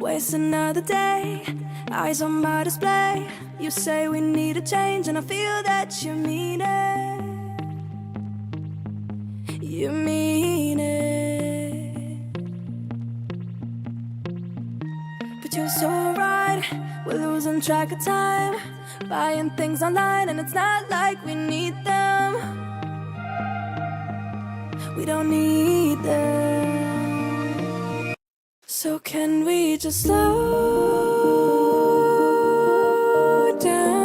Waste another day, eyes on my display. You say we need a change, and I feel that you mean it. You mean it. But you're so right, we're losing track of time, buying things online, and it's not like we need them. We don't need them. So can we just slow down?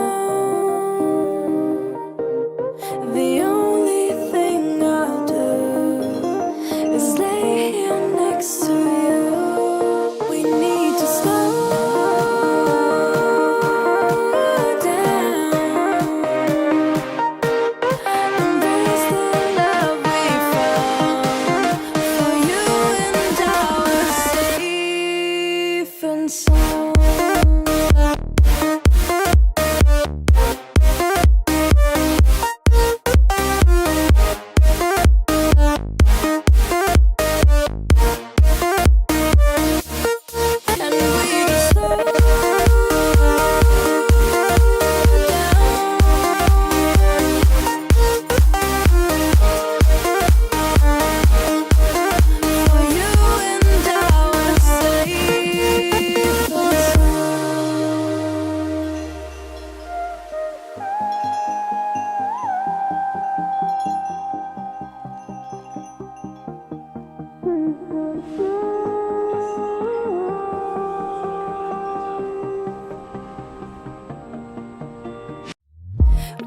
The only thing I'll do is lay here next to you. We need to slow down. Embrace the love we found. For you and I are safe and sound. And we just slow down. For you and I are safe and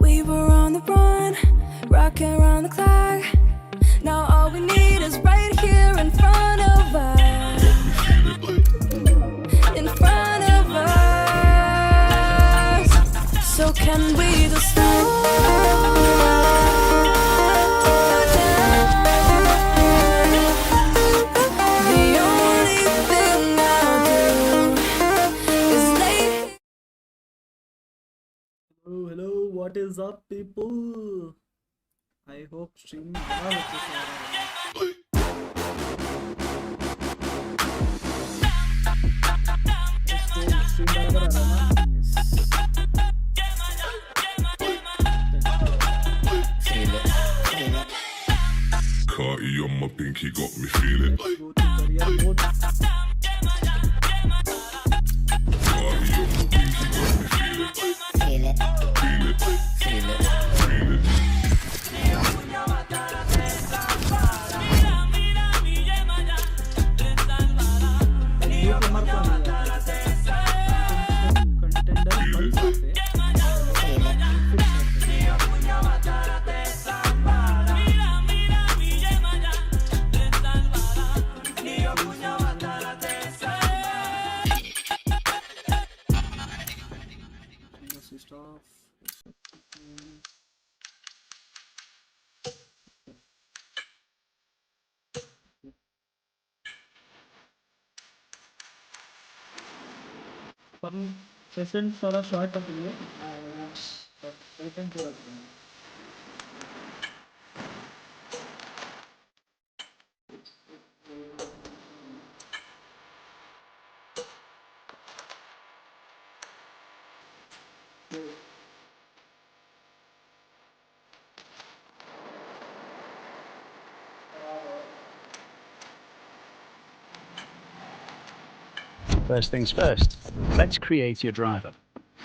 We were on the run, rocking around the clock. Now all we need is right here in front of us. In front of us. So can we just slow down? The only thing I'll do is lay. Hello, what is up, people? I hope stream Carti on my pinky got me feeling. go to career mode. Carti on my pinky got me feeling. Feel it, Feel it, feel it. feel it. Newcomer को नहीं contender बन सकते हैं। Feel it. फिर सकते हैं। Assist off. अपन session थोड़ा short रखेंगे सेशन पूरा करेंगे First things first, let's create your driver.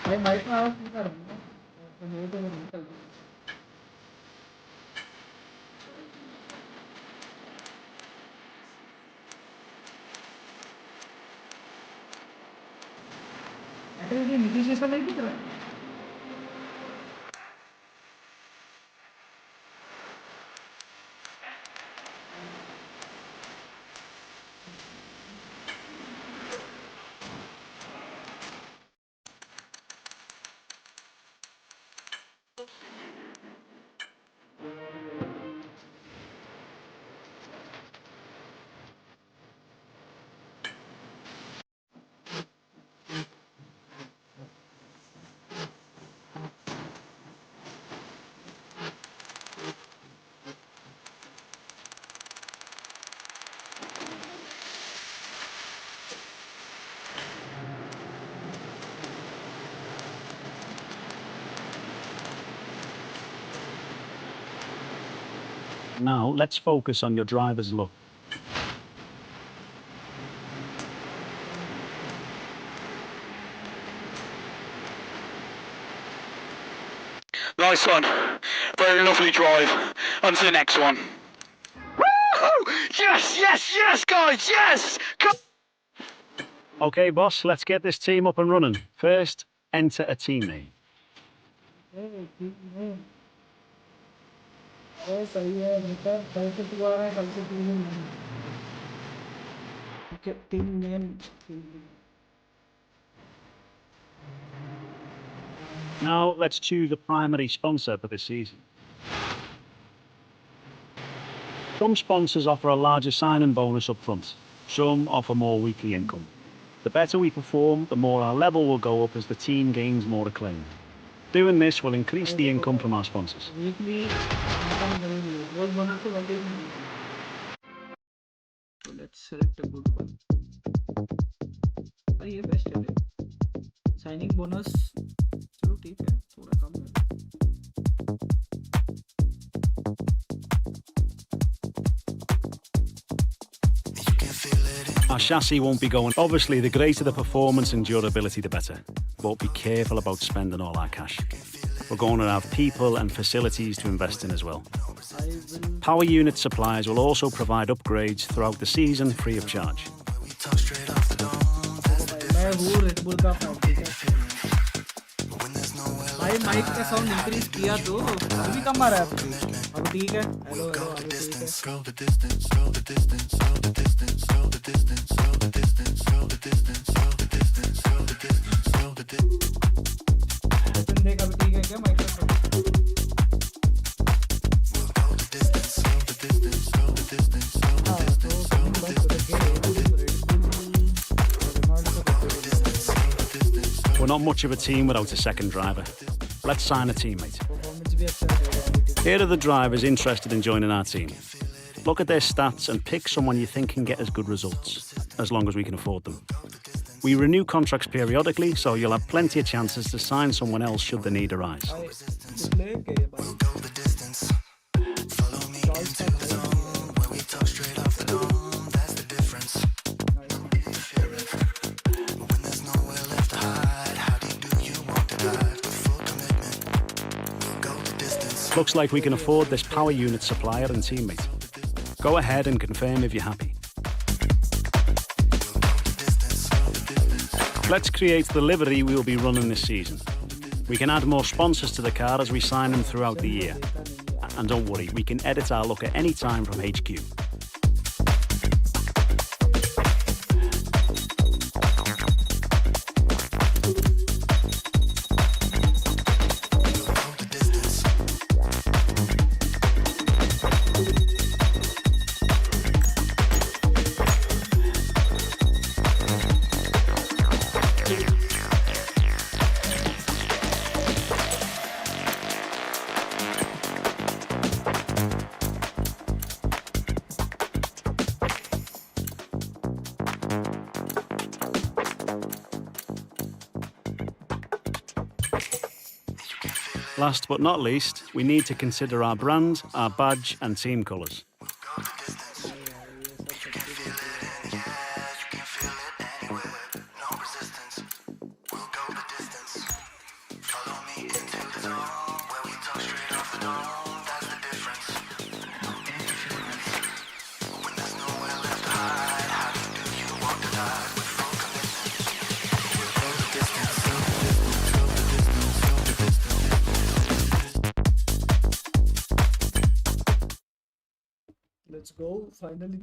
भाई माइक में आवाज नहीं कर रहा हूँ मैं तो नहीं कर एक्चुअली नीतीश जैसा नहीं दिख रहा है Now let's focus on your driver's look. Nice one. Very lovely drive. On to the next one. Woo! Yes, yes, yes, guys, yes! Come. Okay, boss, let's get this team up and running. First, enter a team name. सही है बेटा कल से तू आ रहा है कल से team okay team name Now let's choose a primary sponsor for this season. Some sponsors offer a larger sign-in bonus up front. Some offer more weekly income. The better we perform, the more our level will go up as the team gains more acclaim. Doing this will increase the income from our sponsors. Weekly income जरूरी है रोज bonus तो बनते ही so let's select a good one अरे ये best है signing bonus चलो ठीक है थोड़ा कम है Our chassis won't be going. Obviously, the greater the performance and durability, the better. But be careful about spending all our cash. We're going to have people and facilities to invest in as well. Power unit suppliers will also provide upgrades throughout the season free of charge. मैं हूँ red bull का fan ठीक है भाई mic का sound increase किया तो अभी कम आ रहा है अब ठीक है हेलो हेलो अब ठीक है देख अब ठीक है क्या माइक का sound We're not much of a team without a second driver. Let's sign a teammate. Performance भी अच्छा है Here are the drivers interested in joining our team. Look at their stats and pick someone you think can get us good results, as long as we can afford them. We renew contracts periodically, so you'll have plenty of chances to sign someone else should the need arise. Looks like we can afford this power unit supplier and teammate. Go ahead and confirm if you're happy. Let's create the livery we will be running this season. We can add more sponsors to the car as we sign them throughout the year. And don't worry, we can edit our look at any time from HQ. Last but not least, we need to consider our brand, our badge and team colours. Let's go. Finally,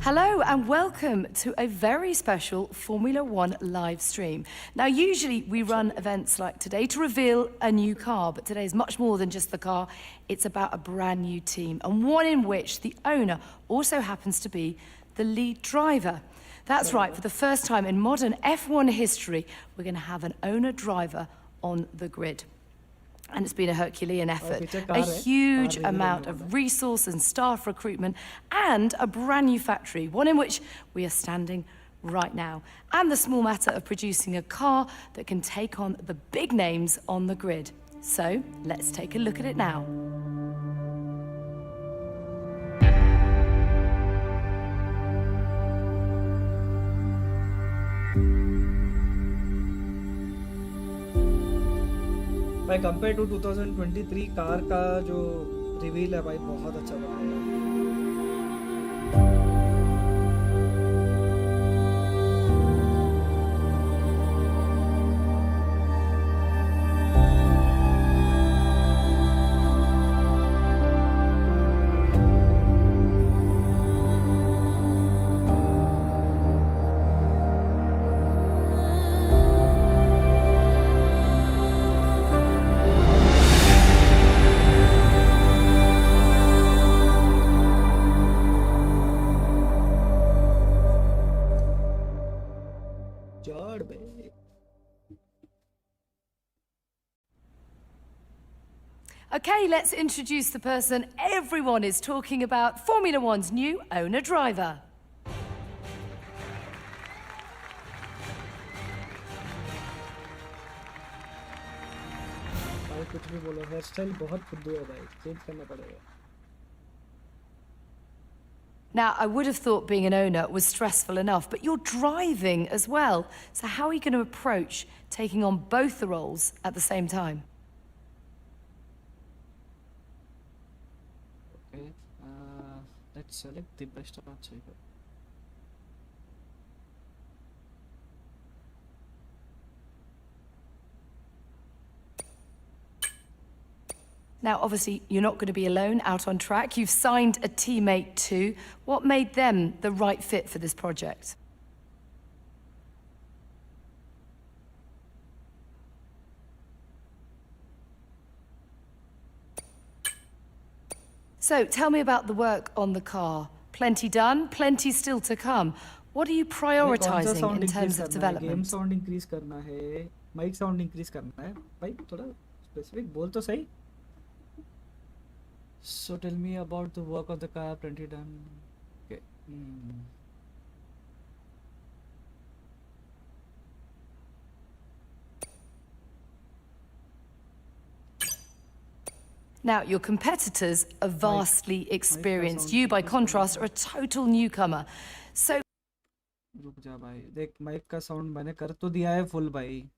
Hello and welcome to a very special Formula One live stream. Now, usually we run events like today to reveal a new car, but today is much more than just the car. It's about a brand new team, and one in which the owner also happens to be the lead driver. That's right, for the first time in modern F1 history, we're going to have an owner-driver on the grid. And it's been a Herculean effort, a huge amount of resource and staff recruitment, and a brand new factory, one in which we are standing right now, and the small matter of producing a car that can take on the big names on the grid. So let's take a look at it now. भाई compare to 2023 car का जो reveal है भाई बहुत अच्छा लग रहा है। Okay, let's introduce the person everyone is talking about, Formula One's new owner-driver. भाई कुछ भी बोलो, हेयर स्टाइल बहुत फुद्दू है भाई, चेंज करना पड़ेगा। Now, I would have thought being an owner was stressful enough, but you're driving as well. So how are you going to approach taking on both the roles at the same time? Okay, let's select the best answer. Now, obviously, you're not going to be alone out on track. You've signed a teammate too. What made them the right fit for this project? So, tell me about the work on the car. Plenty done, plenty still to come. What are you prioritizing in terms of development? Game sound increase करना है, mic sound increase करना है। भाई थोड़ा specific बोल तो सही। So tell me about the work of the car, plenty done. Okay. Now, your competitors are vastly experienced. You, by contrast, are a total newcomer. So, रुक जा भाई, देख माइक का साउंड मैंने कर तो दिया है फुल भाई।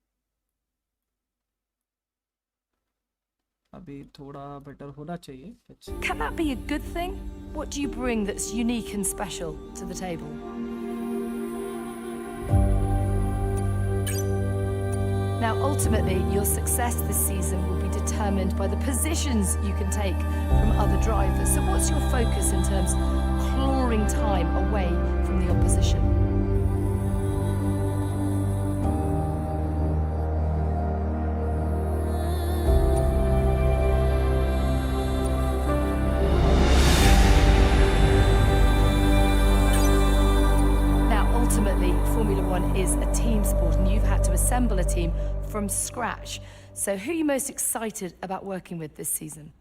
अभी थोड़ा बेटर होना चाहिए। can that be a good thing? What do you bring that's unique and special to the table? Now, ultimately, your success this season will be determined by the positions you can take from other drivers. So what's your focus in terms of clawing time away from the opposition? Formula One is a team sport and you've had to assemble a team from scratch. So who are you most excited about working with this season?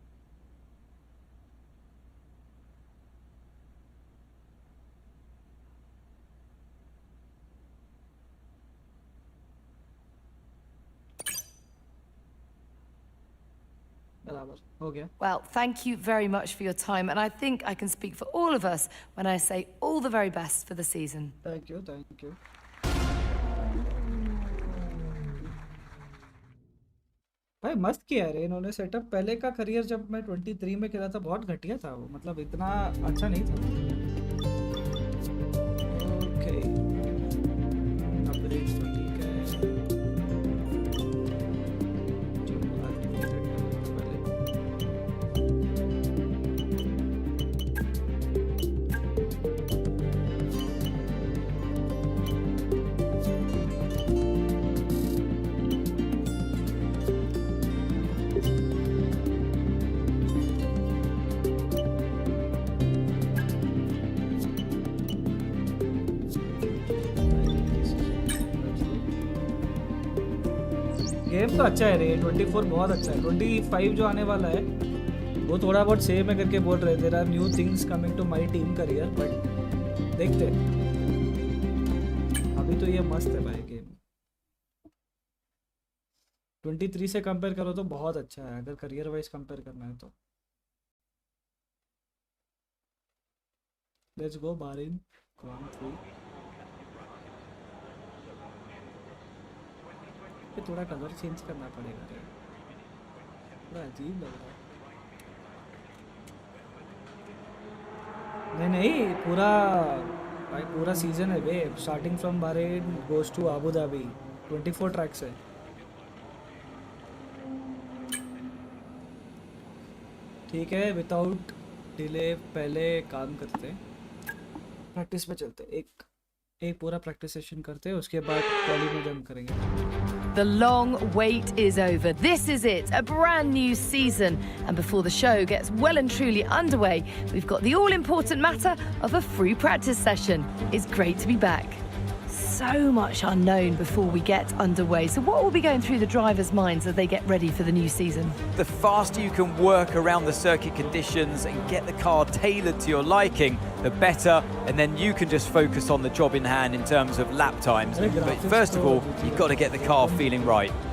Well, thank you very much for your time, and I think I can speak for all of us when I say all the very best for the season. Thank you, thank you. भाई मस्त किया है इन्होंने setup. पहले का career जब मैं 23 में खेला था बहुत घटिया था वो, मतलब इतना अच्छा नहीं था। ओके, अपग्रेड्स तो ठीक है। गेम तो अच्छा है रे, 24 बहुत अच्छा है। 25 जो आने वाला है वो थोड़ा बहुत सेम है करके बोल रहे। There are new things coming to my team career, but देखते हैं। अभी तो ये मस्त है भाई गेम। 23 से कंपेयर करो तो बहुत अच्छा है, अगर करियर वाइज कंपेयर करना है तो। Let's go Bahrain grand prix. ये थोड़ा कलर चेंज करना पड़ेगा रे, थोड़ा अजीब लग रहा है। नहीं नहीं, पूरा भाई पूरा सीजन है बे, starting from Bahrain goes to Abu Dhabi, 24 tracks है। ठीक है, विदाउट डिले पहले काम करते हैं, प्रैक्टिस पे चलते हैं। एक पूरा प्रैक्टिस सेशन करते हैं, उसके बाद क्वाली में जंप करेंगे। The long wait is over. This is it, a brand new season. And before the show gets well and truly underway, we've got the all-important matter of a free practice session. It's great to be back. So much unknown before we get underway. So what will be going through the drivers' minds as they get ready for the new season? The faster you can work around the circuit conditions and get the car tailored to your liking, the better, and then you can just focus on the job in hand in terms of lap times. But first of all, you've got to get the car feeling right.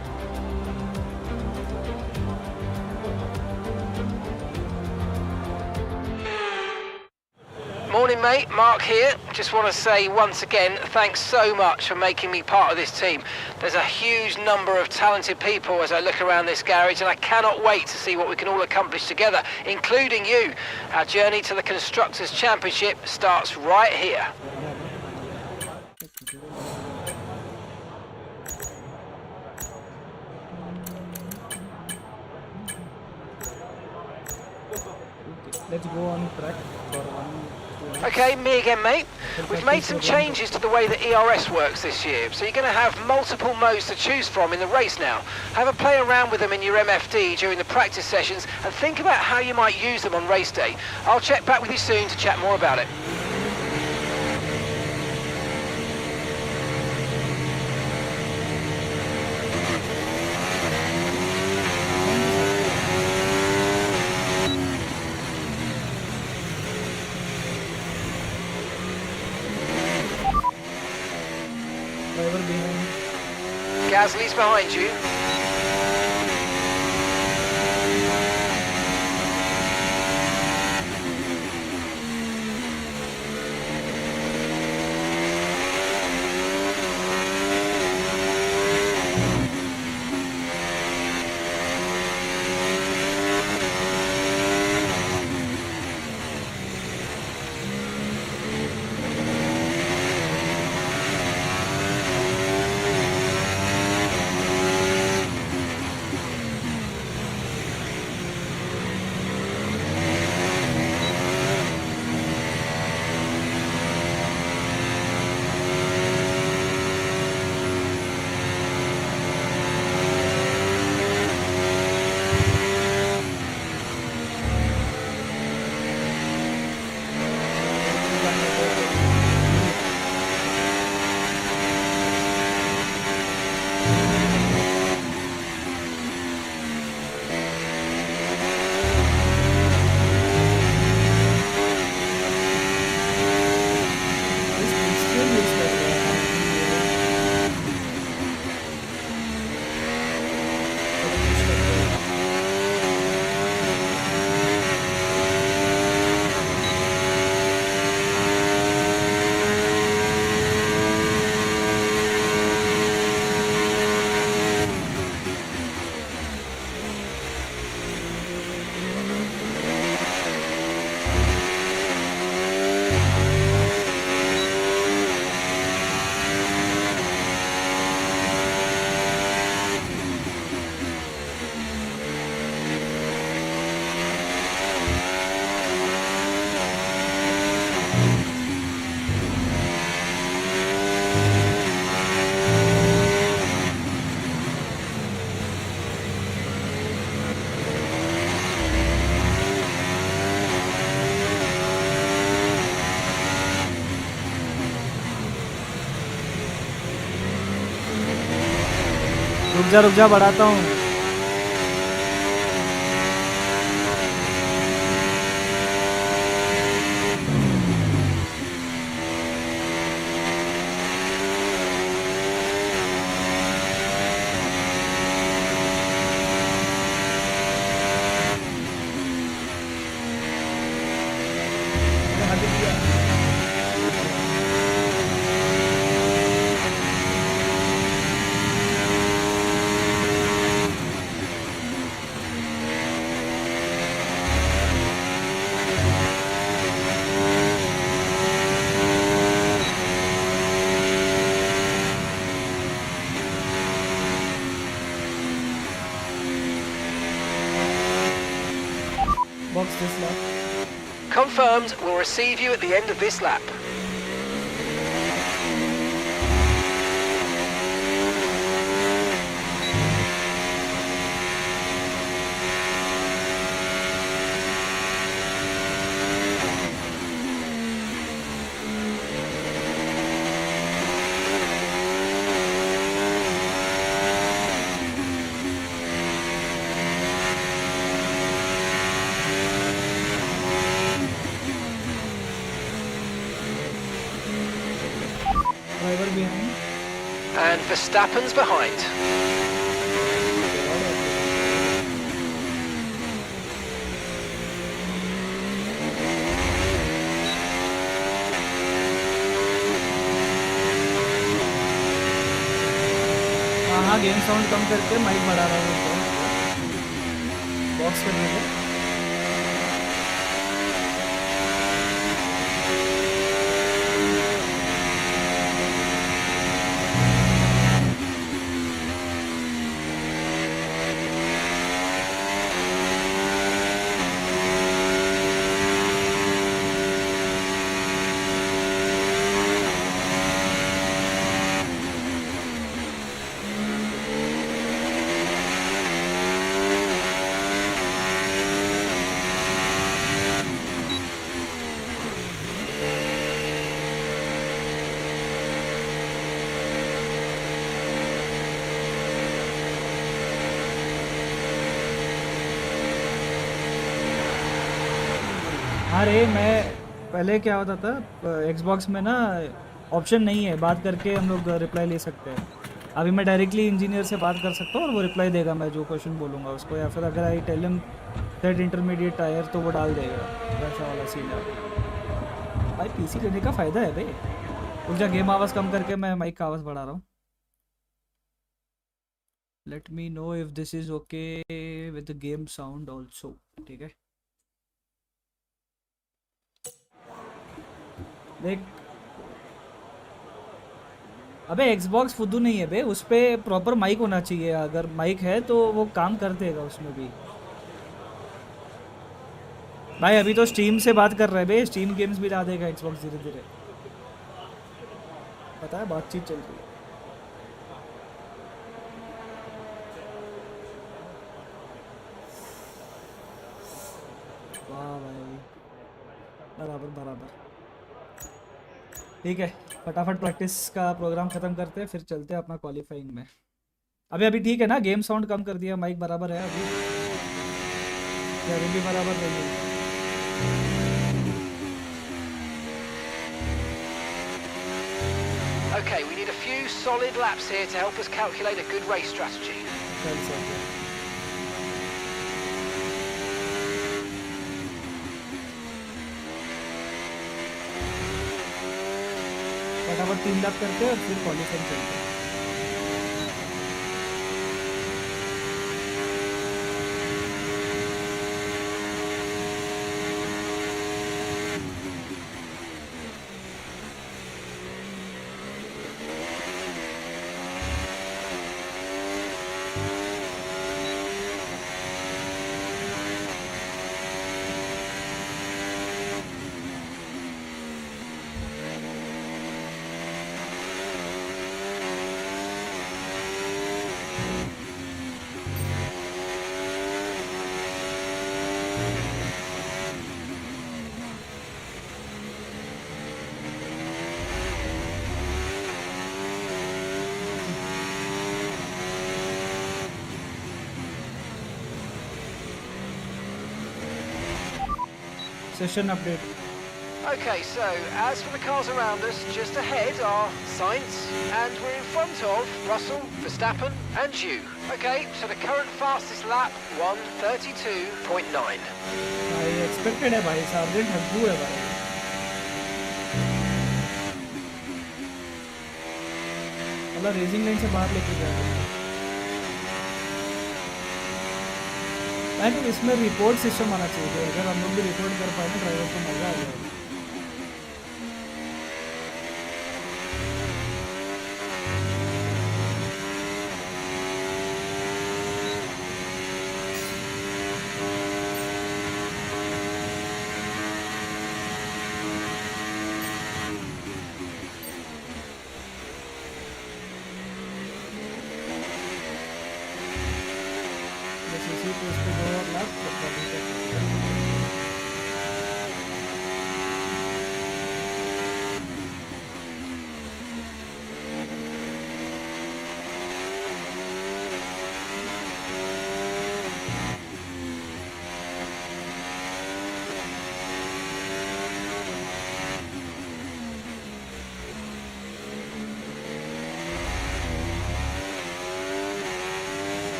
Morning mate, Mark here. Just want to say once again, thanks so much for making me part of this team. There's a huge number of talented people as I look around this garage, and I cannot wait to see what we can all accomplish together, including you. Our journey to the Constructors' Championship starts right here. Let's go on track for one. Okay, me again mate. We've made some changes to the way that ERS works this year, so you're going to have multiple modes to choose from in the race now. Have a play around with them in your MFD during the practice sessions and think about how you might use them on race day. I'll check back with you soon to chat more about it. Driver behind. Gasly's behind you. रुक जा बढ़ाता हूँ। Xbox this lap. Confirmed, we'll receive you at the end of this lap. Driver behind. And Verstappen's behind. हाँ game sound कम करके mic बढ़ा रहा हूँ box करने को। अरे मैं पहले क्या होता था Xbox में ना ऑप्शन नहीं है बात करके हम लोग रिप्लाई ले सकते हैं। अभी मैं डायरेक्टली इंजीनियर से बात कर सकता हूँ और वो रिप्लाई देगा मैं जो क्वेश्चन बोलूँगा उसको, या फिर अगर I tell him set intermediate tyre तो वो डाल देगा। वैसा वाला सीन है भाई। पीसी लेने का फ़ायदा है भाई। रुक जा, गेम आवाज़ कम करके मैं माइक का आवाज़ बढ़ा रहा हूँ। Let me know if this is okay with the game sound also. ठीक है देख, अबे Xbox फुद्दू नहीं है बे, उस पर प्रॉपर माइक होना चाहिए। अगर माइक है तो वो काम कर देगा उसमें भी। भाई अभी तो स्टीम से बात कर रहे हैं बे, स्टीम गेम्स भी ला देगा Xbox धीरे धीरे, पता है बातचीत चल रही है। वाह भाई, बराबर बराबर। ठीक है फटाफट प्रैक्टिस का प्रोग्राम ख़त्म करते हैं, फिर चलते हैं अपना क्वालिफाइंग में। अभी ठीक है ना? गेम साउंड कम कर दिया, माइक बराबर है अभी, या अभी भी बराबर नहीं है? Okay, we need a few solid laps here to help us calculate a good race strategy. चल सर फटाफट 3 लैप करते हैं और फिर क्वालिफाइंग चलते हैं। Session update. Okay, so as for the cars around us, just ahead are Sainz, and we're in front of Russell, Verstappen, and you. Okay, so the current fastest lap, 1:32.9. भाई expected है भाई, sergeant हब्बू है भाई। मतलब racing line से बाहर लेके जा रहे हैं। मैं तो इसमें रिपोर्ट सिस्टम आना चाहिए, अगर हम लोग भी रिपोर्ट कर पाए ना ड्राइवर को मजा आ जाएगा।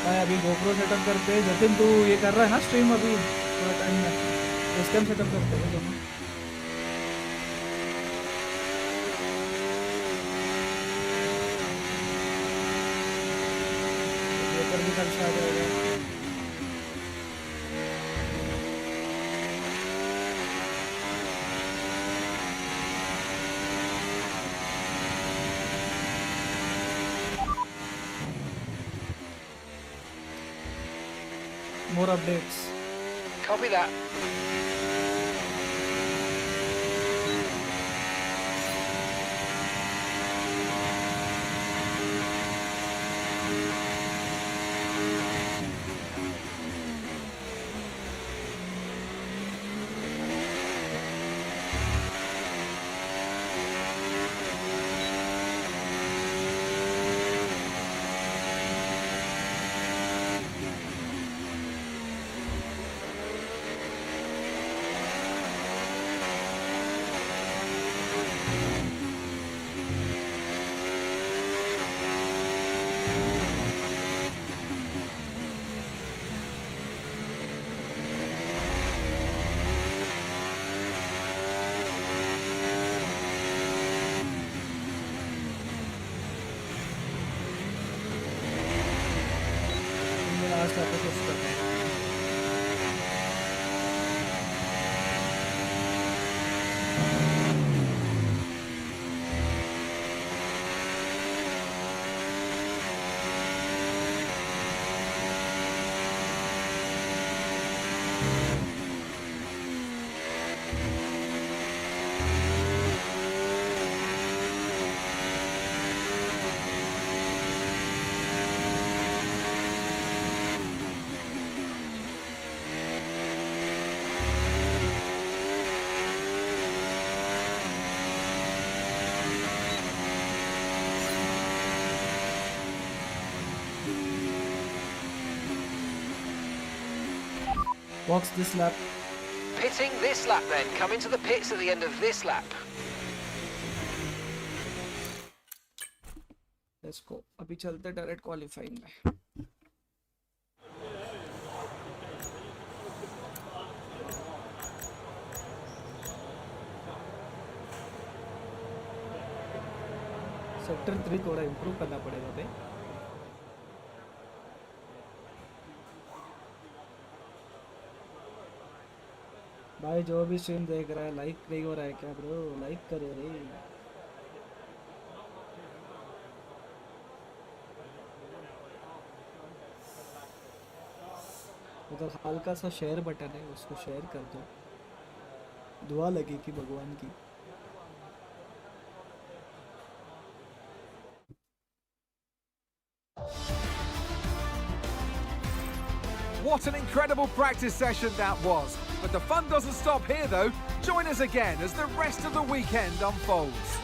भाई अभी GoPro सेटअप करते हैं। जतिन तू ये कर रहा है ना स्ट्रीम अभी थोड़ा टाइम में, उस टाइम सेटअप करते हैं दोनों। ये पर भी कल से आ जाएगा। More updates. Copy that. Last episode करते हैं। Box this lap. Pitting this lap then. Come into the pits at the end of this lap. Let's go. अभी चलते डायरेक्ट क्वालिफाइंग में। सेक्टर 3 थोड़ा इम्प्रूव करना पड़ेगा भाई। भाई जो भी स्ट्रीम देख रहा है लाइक नहीं हो रहा है क्या ब्रो? लाइक करो रे। उधर हल्का सा शेयर बटन है, उसको शेयर कर दो, दुआ लगेगी भगवान की। What an incredible practice session that was. But the fun doesn't stop here though. Join us again as the rest of the weekend unfolds.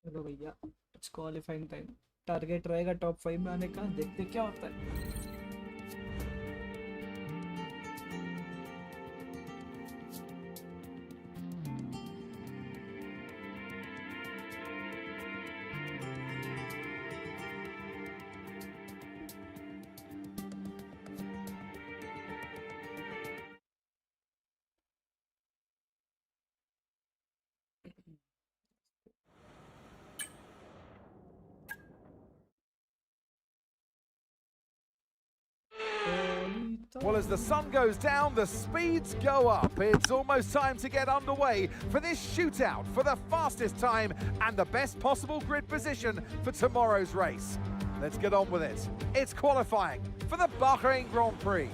चलो भैया, इट्स क्वालिफाइंग टाइम। टारगेट रहेगा टॉप 5 में आने का, देखते क्या होता है। Well, as the sun goes down, the speeds go up. It's almost time to get underway for this shootout for the fastest time and the best possible grid position for tomorrow's race. Let's get on with it. It's qualifying for the Bahrain Grand Prix.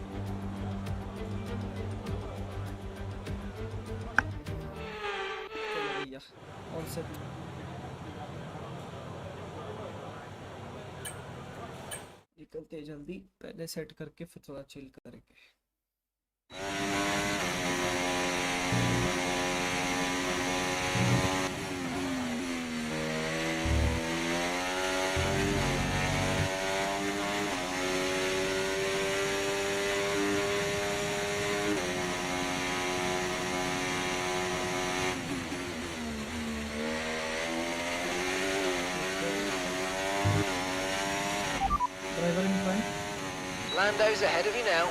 चलो भैया और set निकलते हैं जल्दी, पहले set करके फिर थोड़ा चिल करेंगे। Driver in front. Lando's ahead of you now.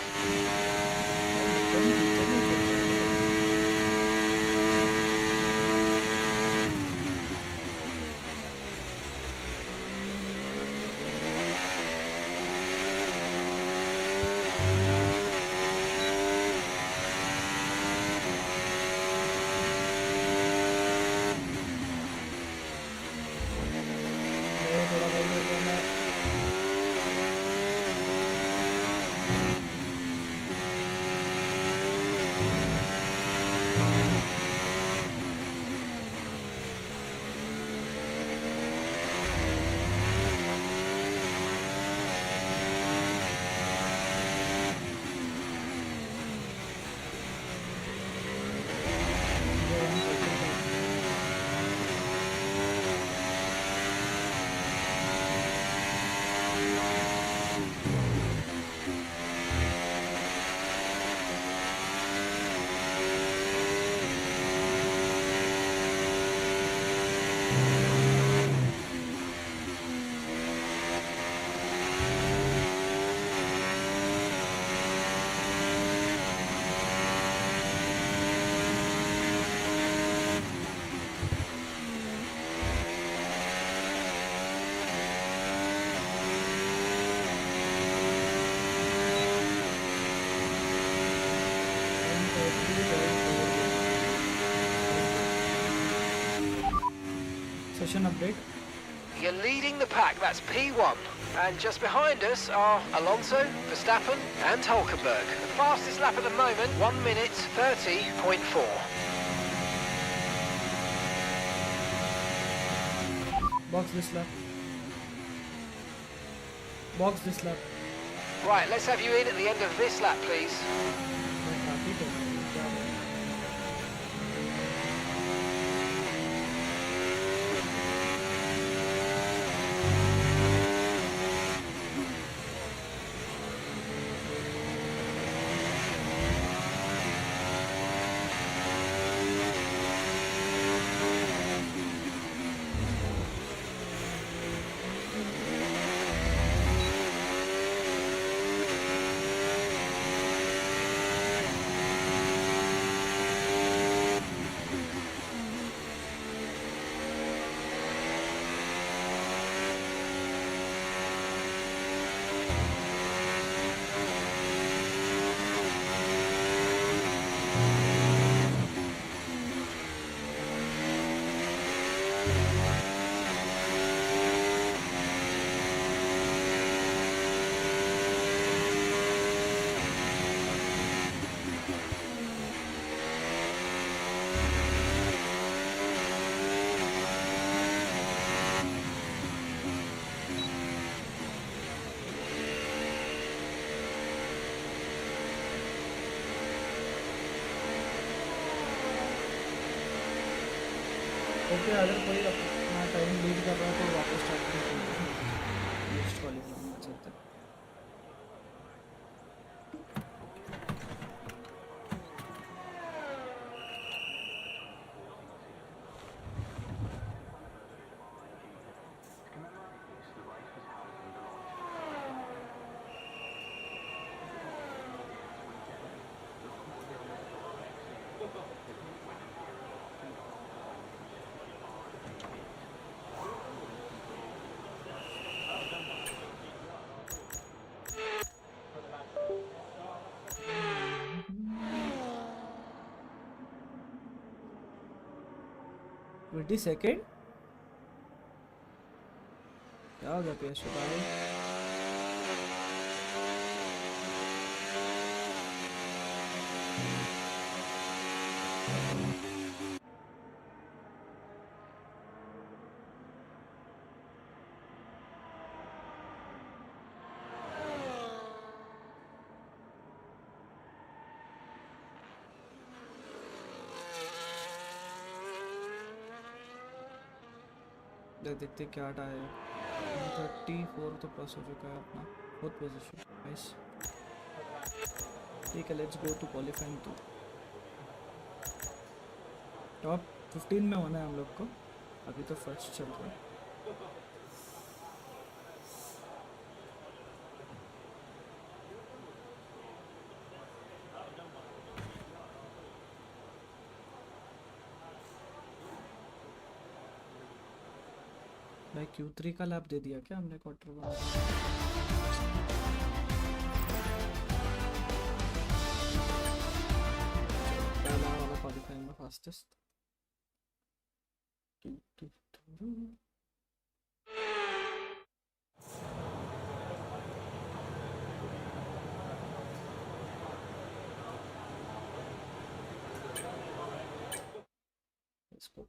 Session update. You're leading the pack, that's P1. And just behind us are Alonso, Verstappen and Hulkenberg. The fastest lap at the moment, 1 minute 30.4. Box this lap. Box this lap. Right, let's have you in at the end of this lap, please. Okay, अगर कोई अपना time lead कर रहा है तो वापस start करते next qualifying में चलते हैं। 22nd? क्या हो गया पीएस भाई? देखते क्या आया। 34 तो प्लस हो चुका है अपना, 4th पोजीशन। नाइस, ठीक है, let's go to qualifying 2। Top 15 में होना है हम लोग को, अभी तो फर्स्ट चल रहा है। भाई Q3 का लैप दे दिया क्या हमने क्वार्टर 1? पहला वाला क्वालिफाइंग में fastest. Let's go.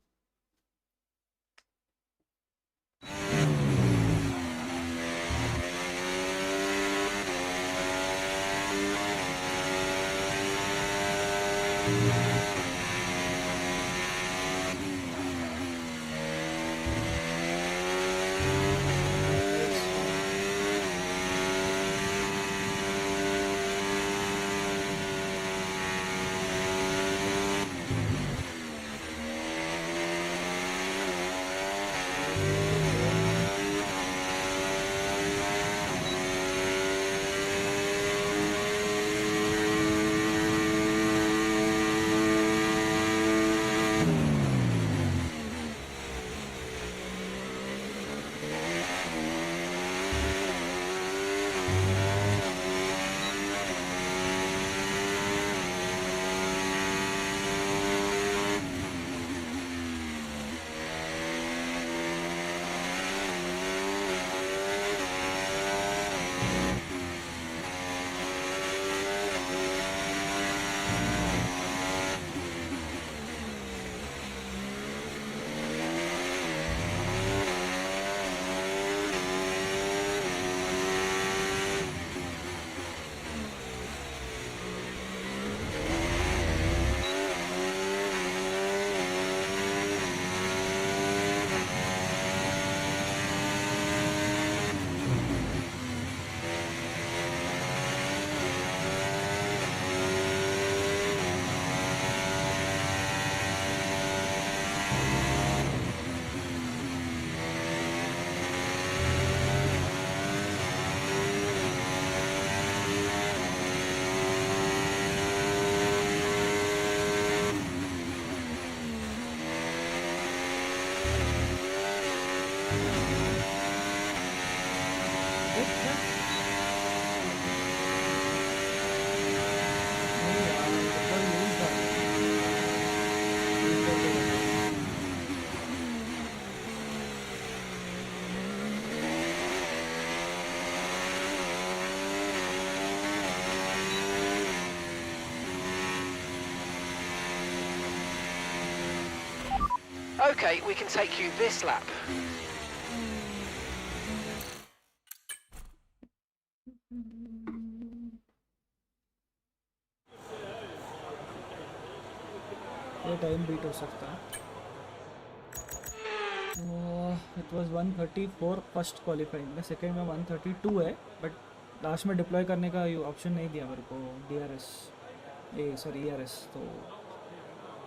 Okay, we can take you this lap. ये टाइम बीट हो सकता है। इट वाज 134 फर्स्ट क्वालिफाइंग में, सेकेंड में 132 है, बट लास्ट में डिप्लॉय करने का ऑप्शन नहीं दिया मेरे को DRS, ERS, तो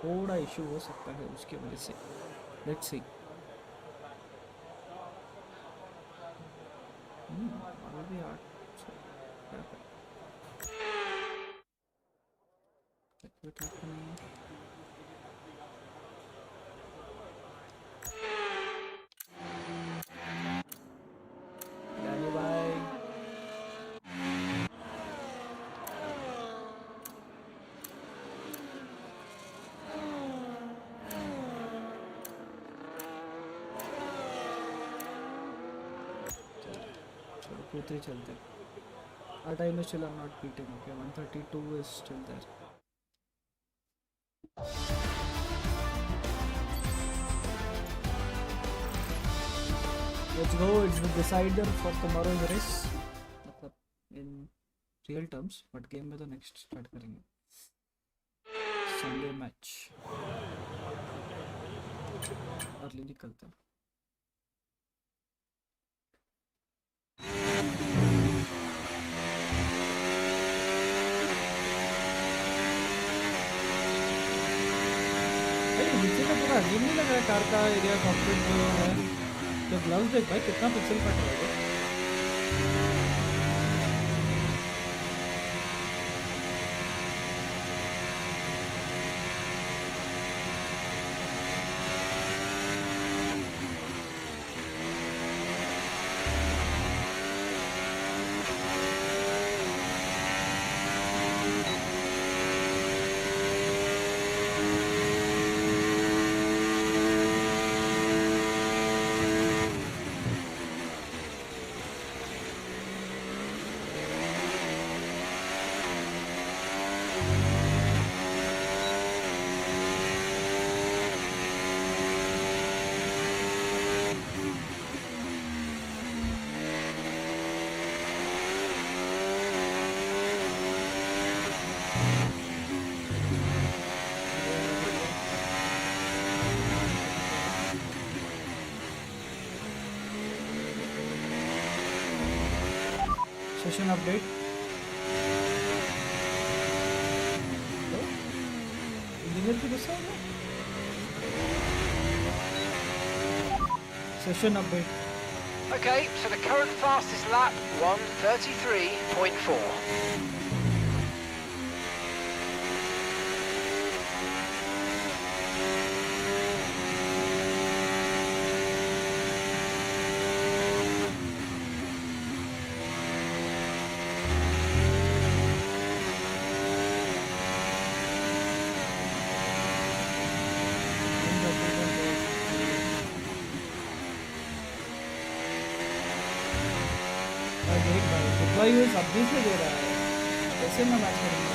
थोड़ा इशू हो सकता है उसकी वजह से। Let's see. अभी 8 क्या करें? 2-3 चलते. Our time is still I'm not beating. Okay, 132 is still there. Let's go. It's the decider for tomorrow's race. मतलब in real terms, but game में तो next start करेंगे. Sunday match. Early निकलते हैं. नीचे का पूरा अजीब नहीं लग रहा है कार का एरिया कॉकपिट जो है. तो ग्लव्स देख भाई कितना पिक्सल कट रहा है. Session update. इंजीनियर की गुस्सा है. Session update. Okay, so the current fastest lap, 1:33.4. Use अब भी से दे रहा है. कैसे मैं मैच करूँगा?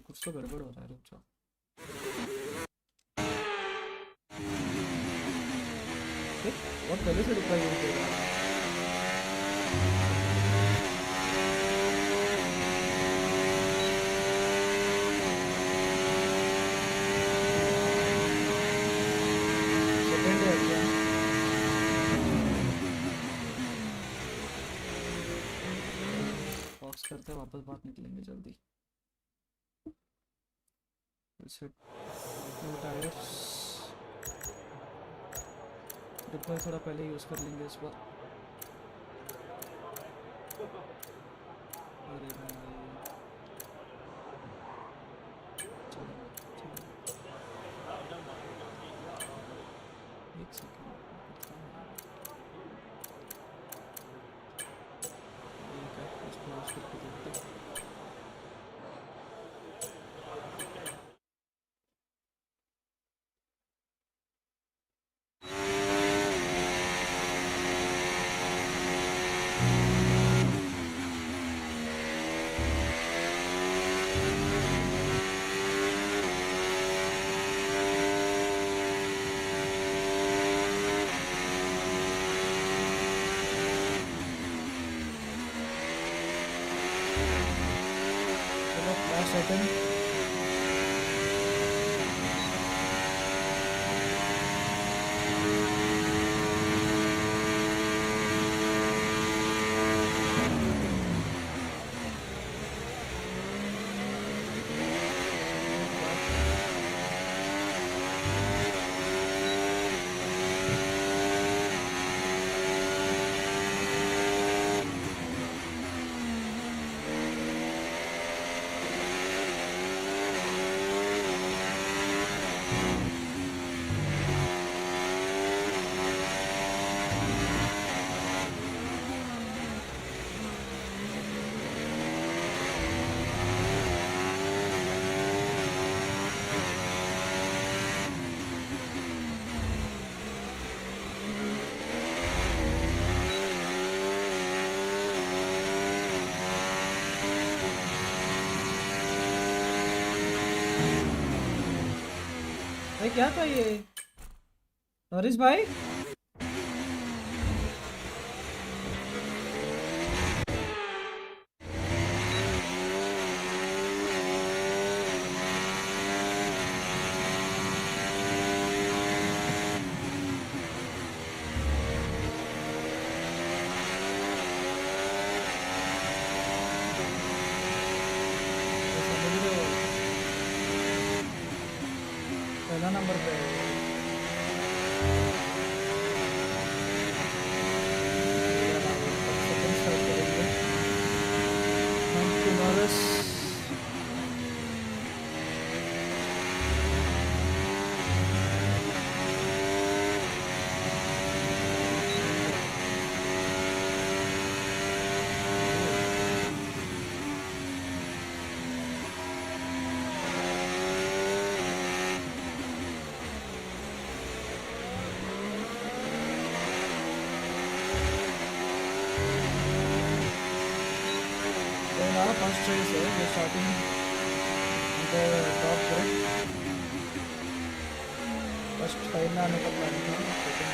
कुछ तो गड़बड़ हो रहा है. रुक जाओ. बहुत पहले से रिप्लाई यूज दे रहा है. करते वापस बात निकलेंगे जल्दी. टायर्स डिप्लॉय थोड़ा पहले यूज कर लेंगे इस बार. अरे भाई एक सेकंड. Second. क्या था ये नॉरिस भाई? पहला नंबर पे है। सेकंड स्टार्ट करेंगे। Thank you Norris. First race है, we're starting the top grid. First 5 में आने का प्लान था, second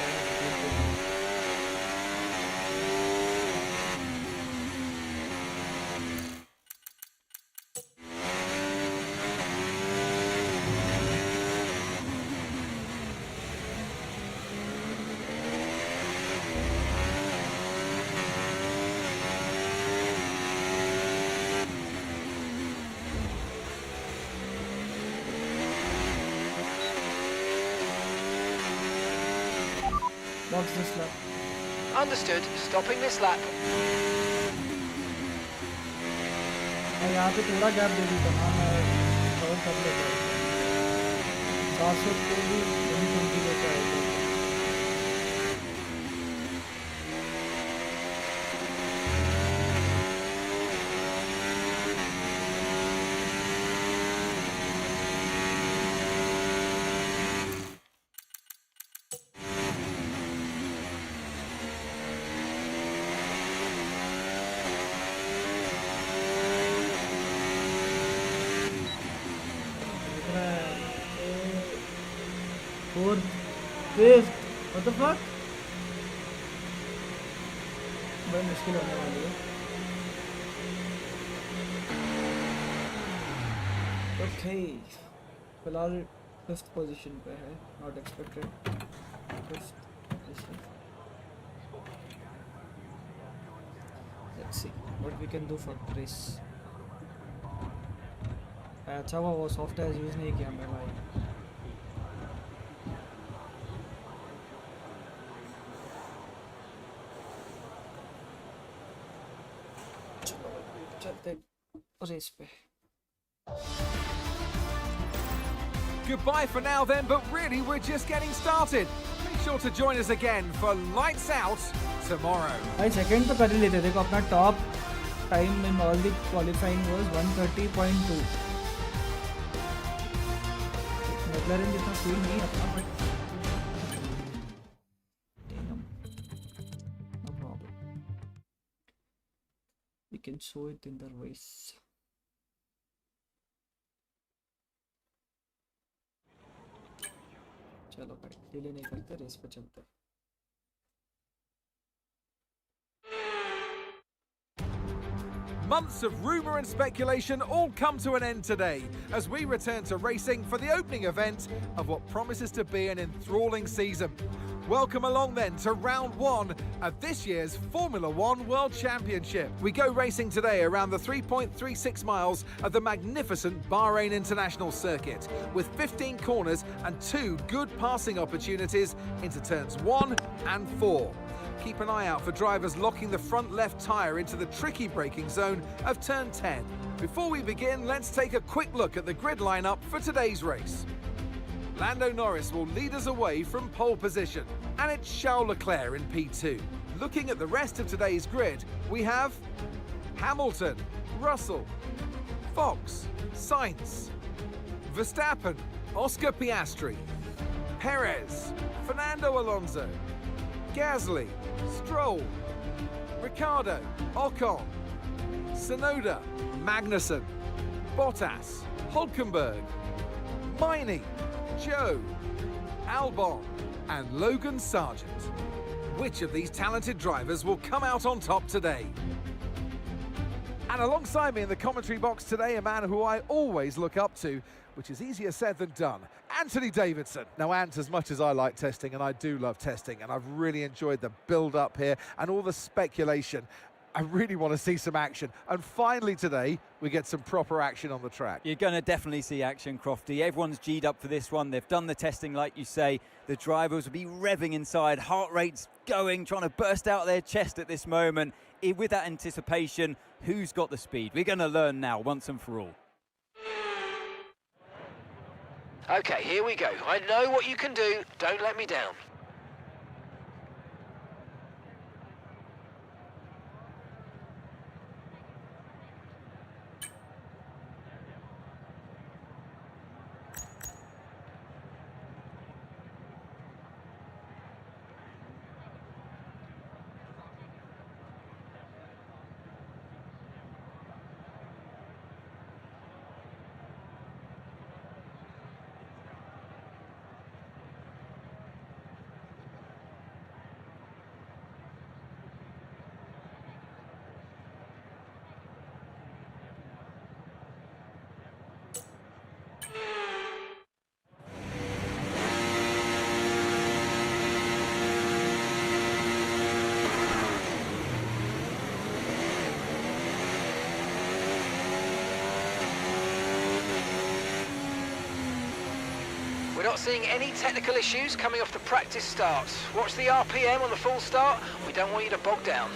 box this lap. Understood. Stopping this lap. मैं यहाँ पे थोड़ा गैप दे दी था ना, मैं कवर कर लेता 400 को भी 120 लेकर आया था। Fourth, fifth, what the fuck? बड़ी मुश्किल होने वाली है। Okay, फिलहाल 5th पोजीशन पे है, not expected 5th position. Let's see what we can do for race. अच्छा हुआ वो सॉफ्ट टायर्स यूज़ नहीं किया मैं भाई। रेस पे। Goodbye for now then, but really we're just getting started. Make sure to join us again for Lights Out tomorrow. भाई second तो कर ही लेते, देखो अपना top time in all the qualifying was 130.2। McLaren जितना स्पीड नहीं अपना, but no problem, we can show it in the race. चलो भाई डिले नहीं करते, रेस पे चलते। Months of rumour and speculation all come to an end today as we return to racing for the opening event of what promises to be an enthralling season. Welcome along then to round 1 of this year's Formula One World Championship. We go racing today around the 3.36 miles of the magnificent Bahrain International Circuit with 15 corners and 2 good passing opportunities into turns 1 and 4. Keep an eye out for drivers locking the front left tyre into the tricky braking zone of turn 10. Before we begin, let's take a quick look at the grid lineup for today's race. Lando Norris will lead us away from pole position, and it's Charles Leclerc in P2. Looking at the rest of today's grid, we have Hamilton, Russell, Fox, Sainz, Verstappen, Oscar Piastri, Perez, Fernando Alonso, Gasly, Stroll, Ricciardo, Ocon, Tsunoda, Magnussen, Bottas, Hulkenberg, Miney, Joe, Albon, and Logan Sargent. Which of these talented drivers will come out on top today? And alongside me in the commentary box today, a man who I always look up to, which is easier said than done, Anthony Davidson. Now, Ant, as much as I like testing, and I do love testing, and I've really enjoyed the build-up here and all the speculation, I really want to see some action. And finally today, we get some proper action on the track. You're going to definitely see action, Crofty. Everyone's G'd up for this one. They've done the testing, like you say. The drivers will be revving inside, heart rates going, trying to burst out their chest at this moment. With that anticipation, who's got the speed? We're going to learn now, once and for all. Okay, here we go. I know what you can do. Don't let me down. We're not seeing any technical issues coming off the practice start. Watch the RPM on the full start. We don't want you to bog down.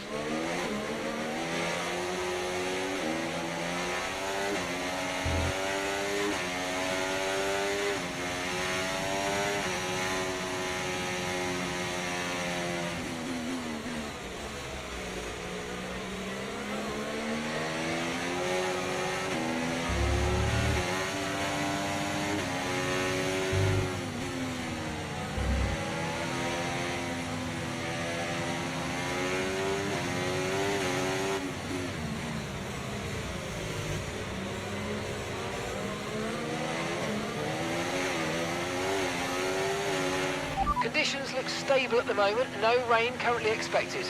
Conditions look stable at the moment, no rain currently expected.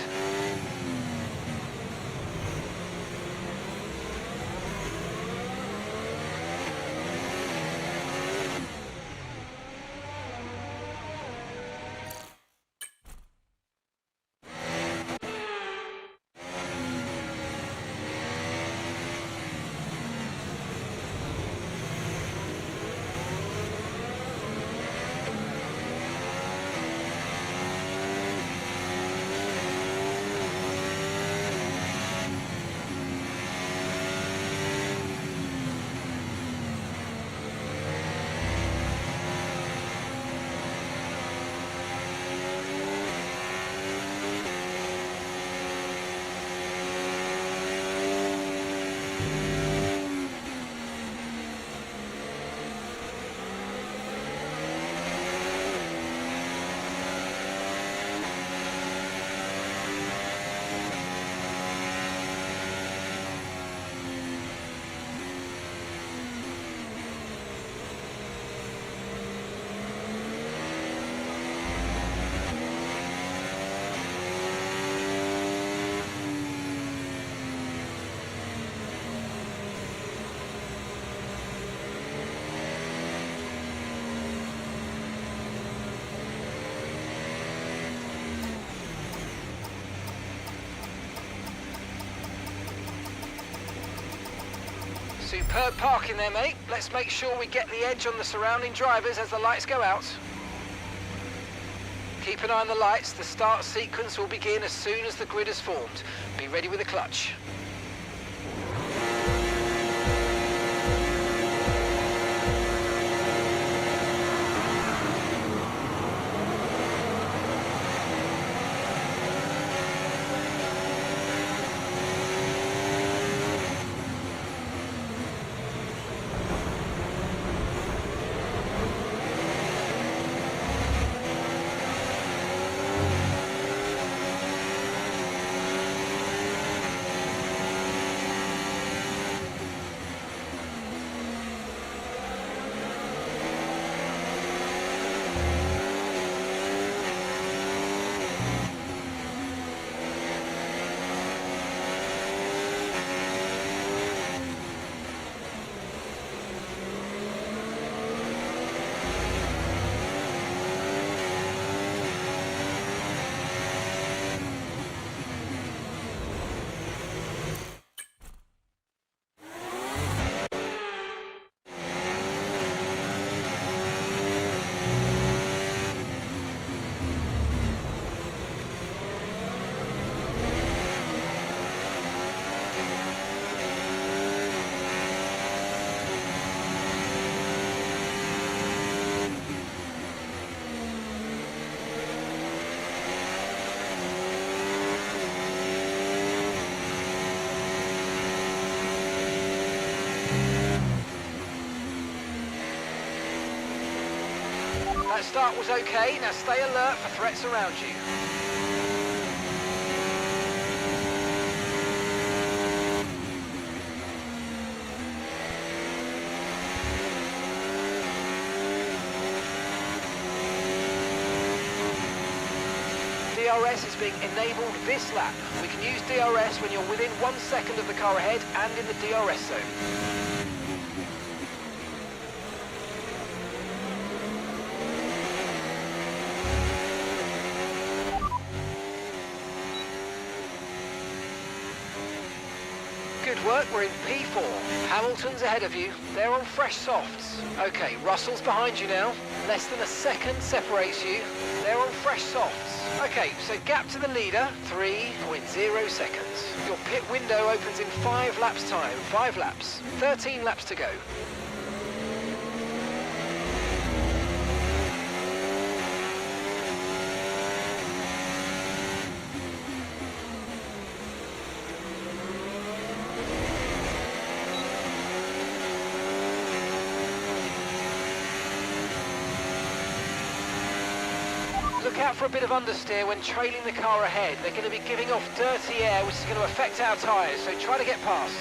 Superb parking there, mate. Let's make sure we get the edge on the surrounding drivers as the lights go out. Keep an eye on the lights. The start sequence will begin as soon as the grid is formed. Be ready with the clutch. Right, start was okay. Now stay alert for threats around you. DRS is being enabled this lap. We can use DRS when you're within 1 second of the car ahead and in the DRS zone. Good work, we're in P4. Hamilton's ahead of you. They're on fresh softs. Okay, Russell's behind you now. Less than a second separates you. They're on fresh softs. Okay, so gap to the leader, 3.0 seconds. Your pit window opens in 5 laps time. 5 laps. 13 laps to go. Look out for a bit of understeer when trailing the car ahead. They're going to be giving off dirty air, which is going to affect our tyres, so try to get past.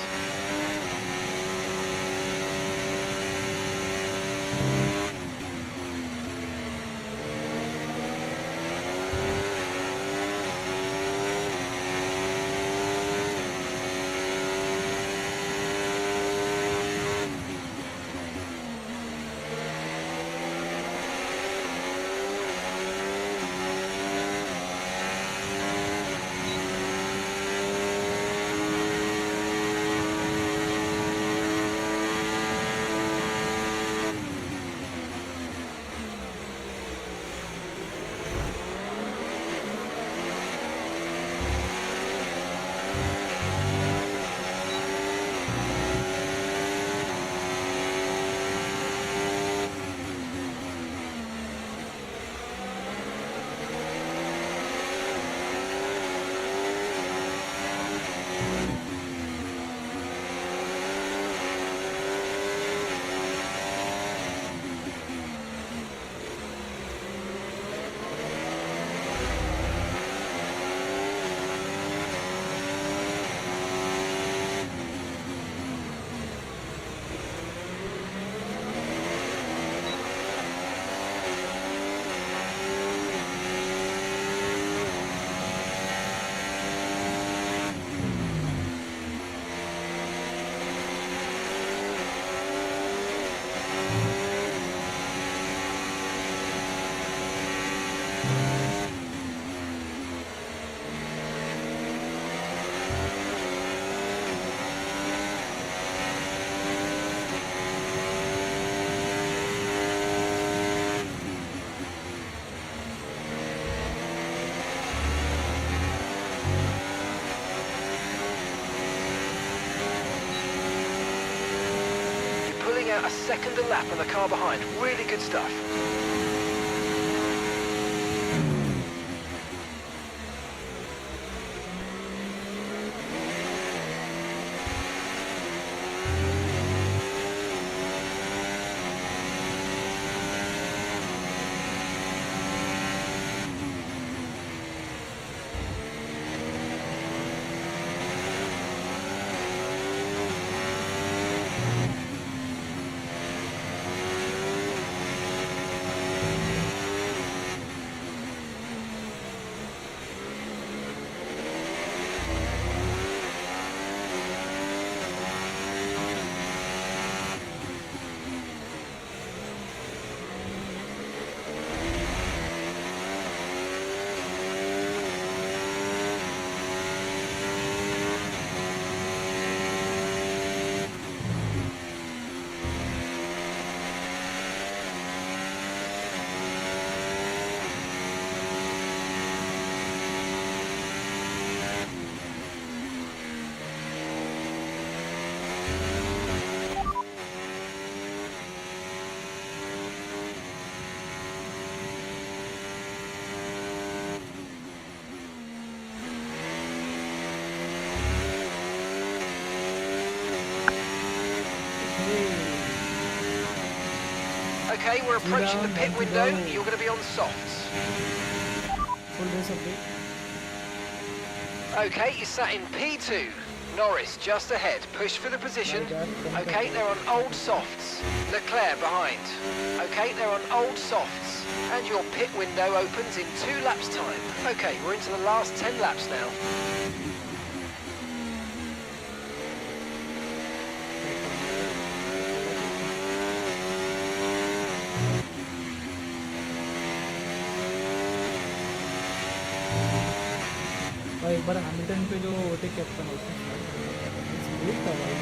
A second a lap on the car behind. Really good stuff. Okay, we're approaching the pit window. You're going to be on softs. Full race update. Okay, you're sat in P2. Norris just ahead. Push for the position. Okay, they're on old softs. Leclerc behind. Okay, they're on old softs. And your pit window opens in 2 laps time. Okay, we're into the last 10 laps now. और एक बार Hamilton पे जो overtake captain होता है speed था भाई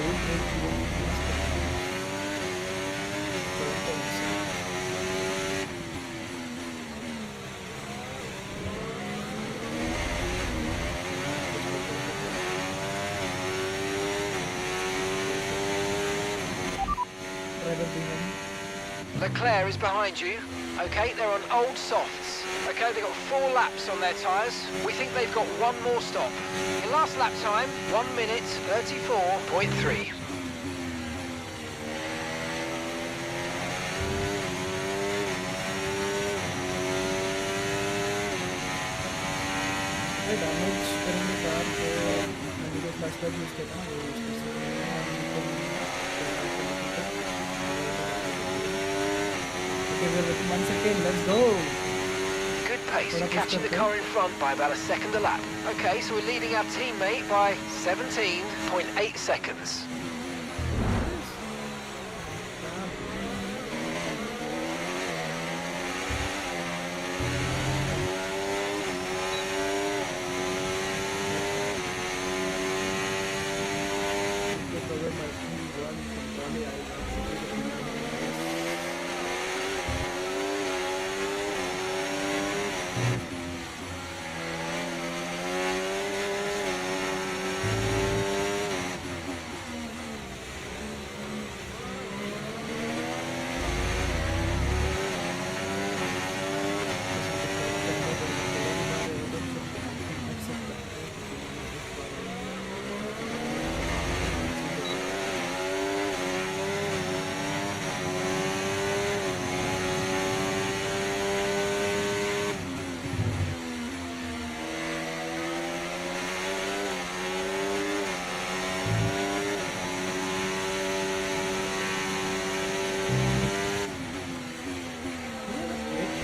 Leclerc is behind you. Okay, they're on old softs. Okay, they've got 4 laps on their tyres. We think they've got 1 more stop. Your last lap time, 1 minute 34.3. Damage करने के बाद मैंने जो flash back use किया था वो use कर सकते हैं 1 second, let's go. Good pace, catching the car in front by about a second a lap. Okay, so we're leading our teammate by 17.8 seconds.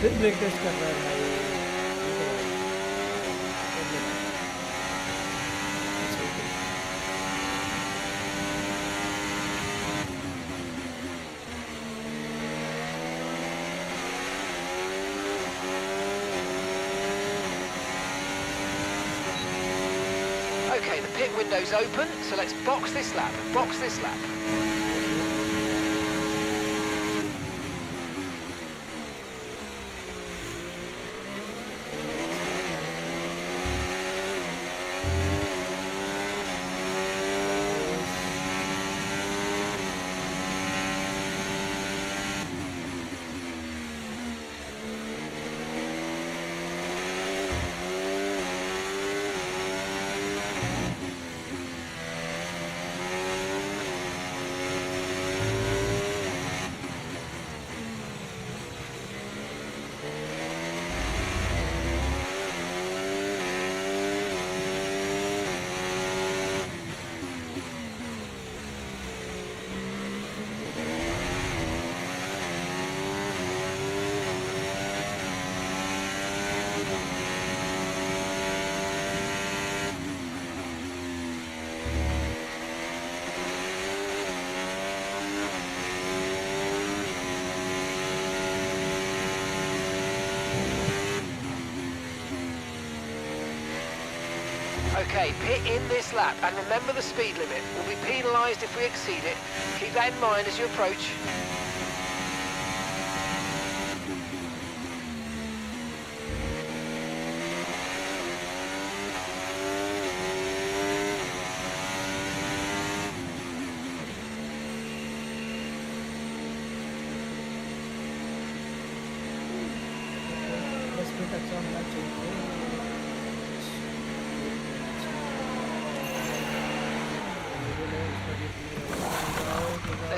फिर ब्रेक टेस्ट कर रहा है भाई Okay, the pit window's open, so let's box this lap. Box this lap. Okay, pit in this lap, and remember the speed limit. We'll be penalised if we exceed it. Keep that in mind as you approach.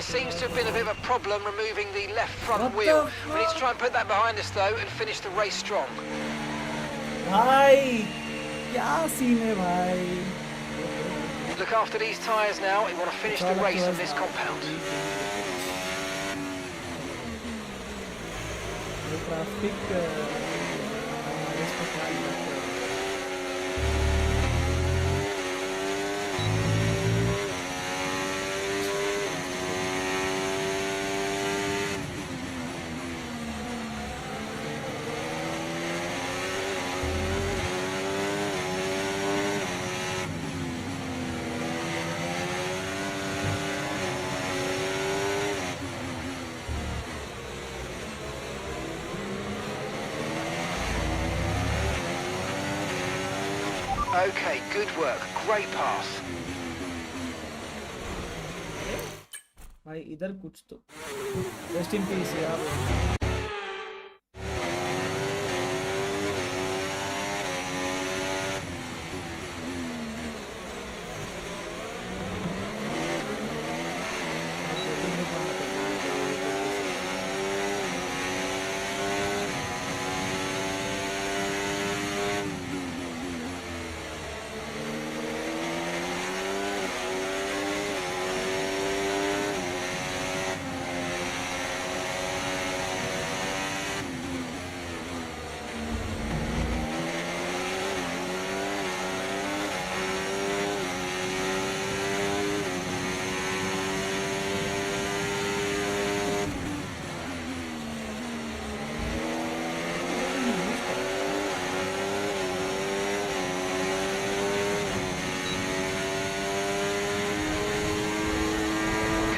seems to have been a bit of a problem removing the left front What wheel. the We need to try and put that behind us though and finish the race strong. भाई क्या scene है भाई Look after these tyres now. We want to finish the race on this compound. Traffic Okay, good work. Great pass. भाई इधर कुछ तो rest in peace यार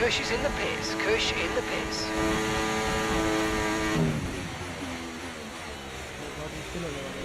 Kush is in the pits. Kush in the pits. बहुत मुश्किल हो जाएगा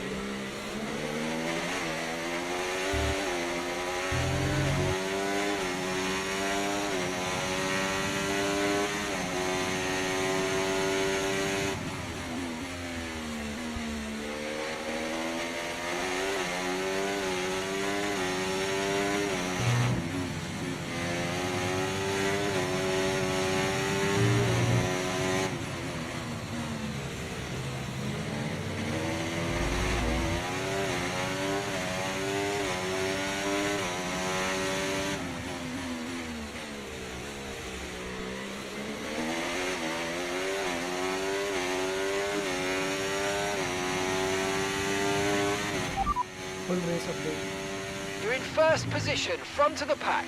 full race update You're in first position, front of the pack.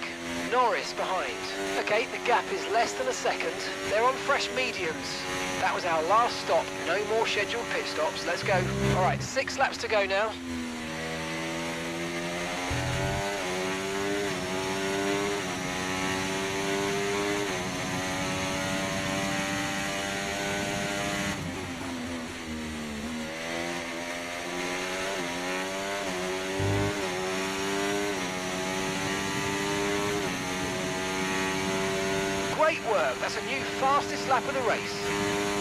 Norris behind. Okay, the gap is less than a second. They're on fresh mediums. That was our last stop. No more scheduled pit stops. Let's go. All right, 6 laps to go now. Great work. That's a new fastest lap of the race.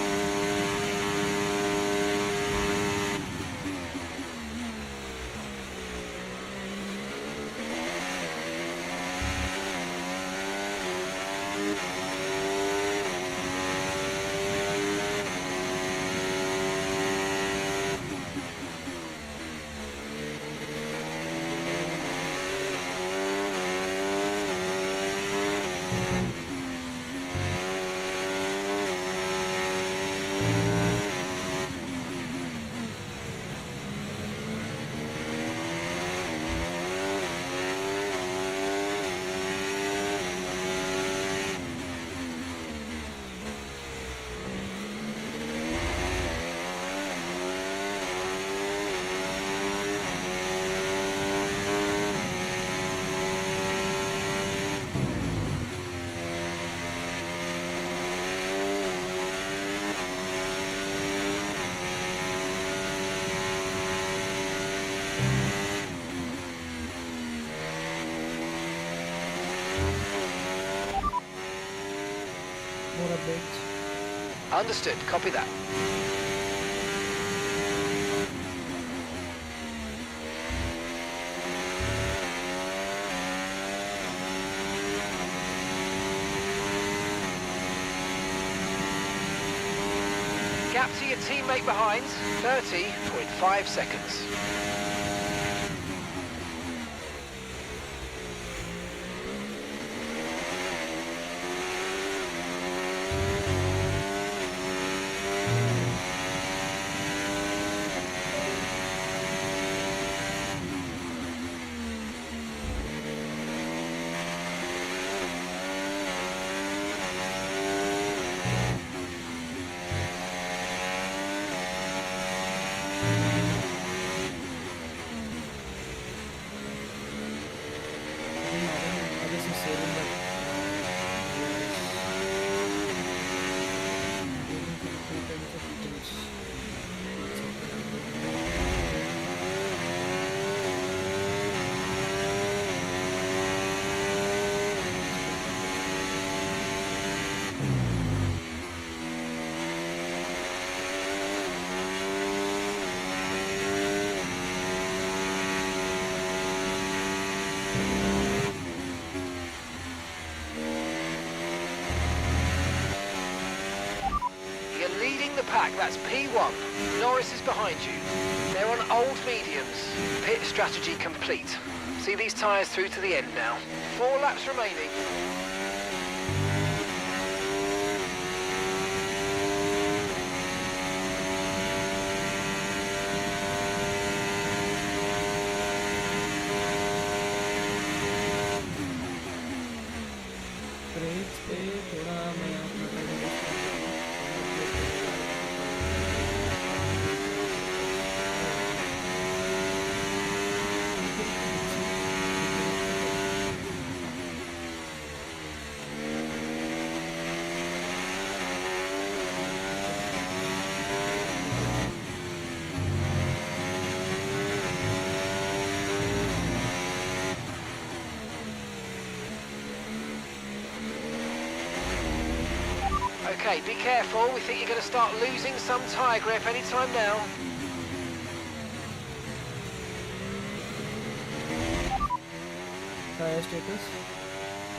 more updates Understood. Copy that. lap to your teammate behind. 30.5 seconds. This is saving that. You're leading the pack, that's P1. Norris is behind you. They're on old mediums. Pit strategy complete. See these tyres through to the end now. 4 laps remaining. Breaks पे थोड़ा मैं अपना Okay, be careful. We think you're going to start losing some tyre grip anytime now. Tyre status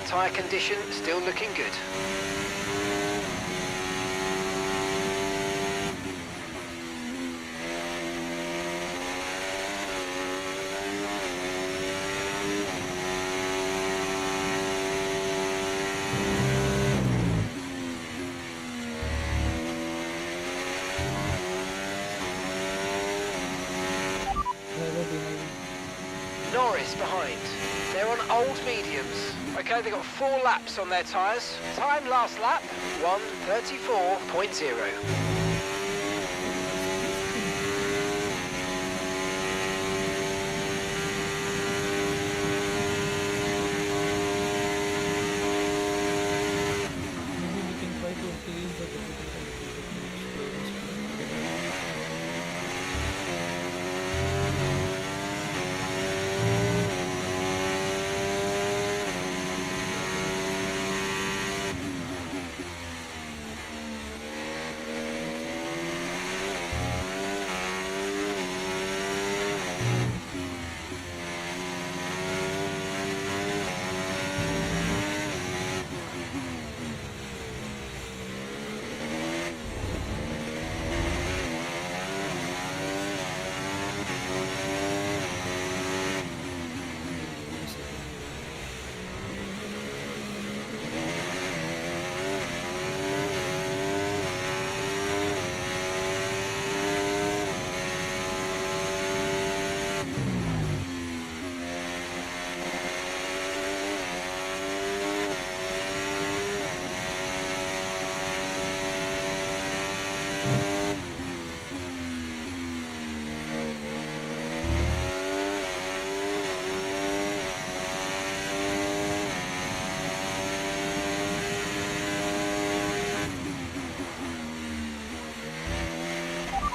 Tyre condition still looking good. Norris behind. They're on old mediums. Okay, they've got 4 laps on their tyres. Time last lap, 1:34.0. maybe we can try to increase the difficulty.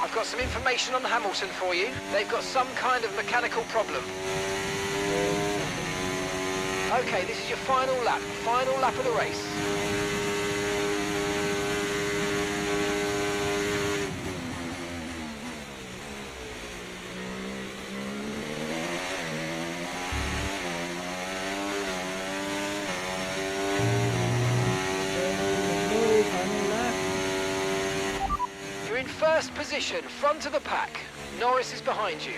I've got some information on Hamilton for you. They've got some kind of mechanical problem. Okay, this is your final lap of the race. You're in first position, front of the pack. Norris is behind you.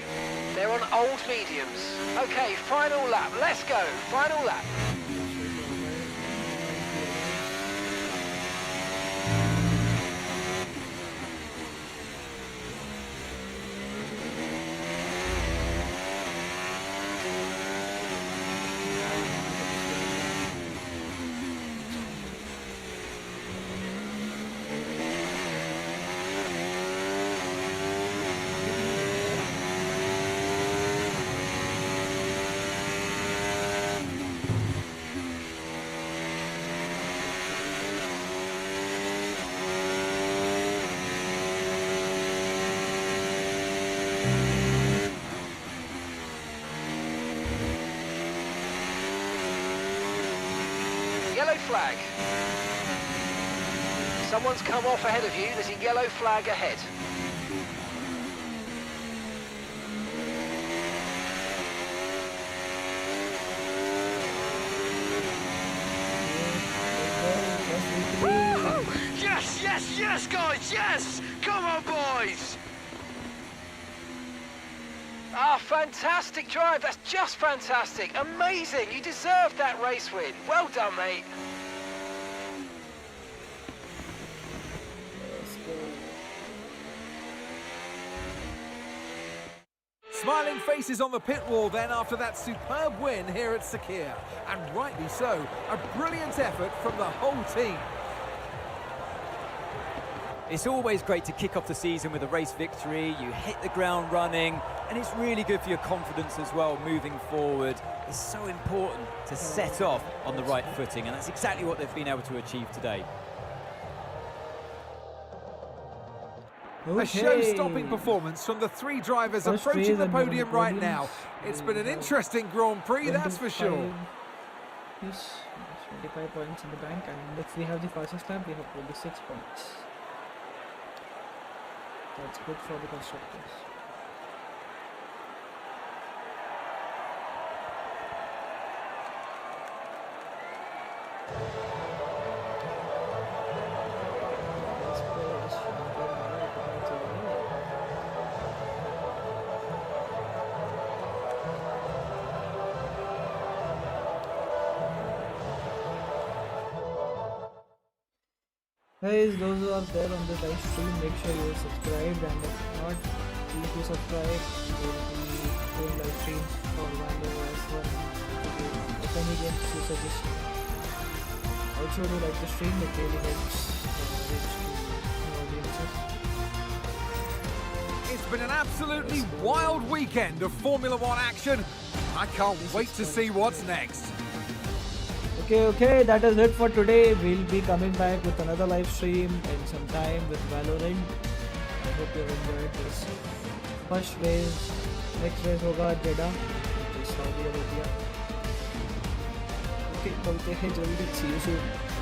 They're on old mediums. Okay, final lap. Let's go. Final lap. Yellow flag. Someone's come off ahead of you. There's a yellow flag ahead. Yes, yes, yes, guys, yes! Come on, boys! Ah, fantastic drive. That's just fantastic. Amazing. You deserved that race win. Well done, mate. Smiling faces on the pit wall then after that superb win here at Sakhir. And rightly so, a brilliant effort from the whole team. It's always great to kick off the season with a race victory. You hit the ground running, and it's really good for your confidence as well moving forward. It's so important to set off on the right footing, and that's exactly what they've been able to achieve today. A show-stopping perforence from the three drivers approaching the podium right now. It's been an interesting Grand Prix, that's for sure. Yes, 25 points in the bank, and if we have the fastest lap, we have 26 points. That's good for the constructors. Guys, those who are there on the live stream, make sure you subscribe, and if not, please do subscribe. There will be full live streams for Valo S1 of any games you suggest. Also, do like the stream, it really helps reach to new audiences. It's been an absolutely wild weekend of Formula One action. I can't wait to see what's next. Okay, that is it for today. We'll be coming back with another live stream in some time with Valorant. I hope you enjoyed this first race. Next race होगा Jeddah, which is Saudi Arabia. Okay, मिलते हैं जल्दी. See you soon.